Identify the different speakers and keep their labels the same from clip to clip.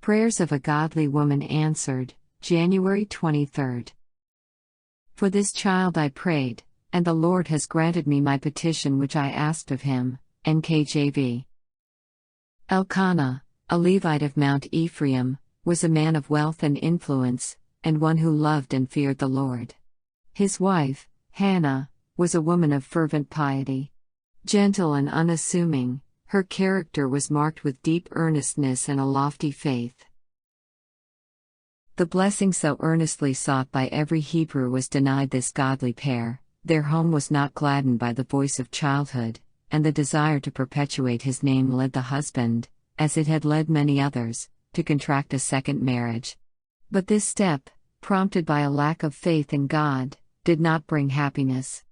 Speaker 1: Prayers of a Godly Woman Answered, January 23. For this child I prayed, and the Lord has granted me my petition which I asked of him. NKJV. Elkanah, a Levite of Mount Ephraim, was a man of wealth and influence, and one who loved and feared the Lord. His wife, Hannah, was a woman of fervent piety. Gentle and unassuming, her character was marked with deep earnestness and a lofty faith. The blessing so earnestly sought by every Hebrew was denied this godly pair. Their home was not gladdened by the voice of childhood, and the desire to perpetuate his name led the husband, as it had led many others, to contract a second marriage. But this step, prompted by a lack of faith in God, did not bring happiness.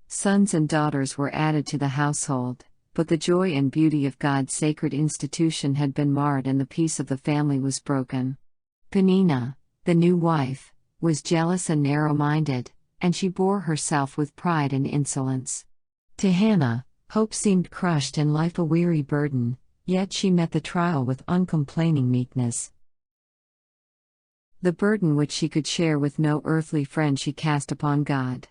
Speaker 1: Sons and daughters were added to the household, but the joy and beauty of God's sacred institution had been marred and the peace of the family was broken. Peninnah, the new wife, was jealous and narrow-minded, and she bore herself with pride and insolence. To Hannah, hope seemed crushed and life a weary burden, yet she met the trial with uncomplaining meekness. The burden which she could share with no earthly friend she cast upon God.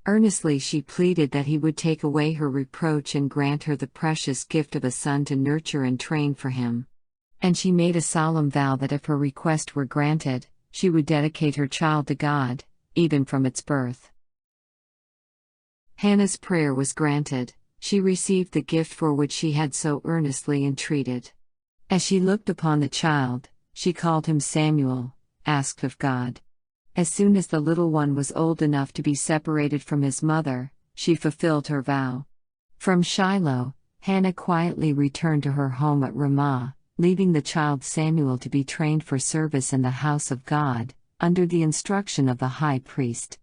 Speaker 1: Earnestly she pleaded that He would take away her reproach and grant her the precious gift of a son to nurture and train for Him. And she made a solemn vow that if her request were granted, she would dedicate her child to God, even from its birth. Hannah's prayer was granted. She received the gift for which she had so earnestly entreated. As she looked upon the child, she called him Samuel, asked of God. As soon as the little one was old enough to be separated from his mother, she fulfilled her vow. From Shiloh, Hannah quietly returned to her home at Ramah, leaving the child Samuel to be trained for service in the house of God, under the instruction of the high priest.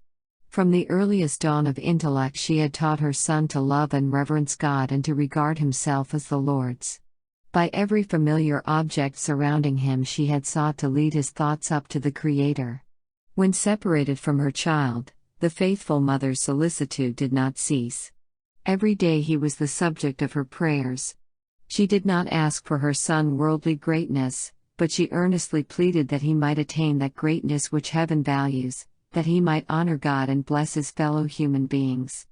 Speaker 1: From the earliest dawn of intellect she had taught her son to love and reverence God and to regard himself as the Lord's. By every familiar object surrounding him she had sought to lead his thoughts up to the Creator. When separated from her child, the faithful mother's solicitude did not cease. Every day he was the subject of her prayers. She did not ask for her son worldly greatness, but she earnestly pleaded that he might attain that greatness which heaven values, that he might honor God and bless his fellow human beings.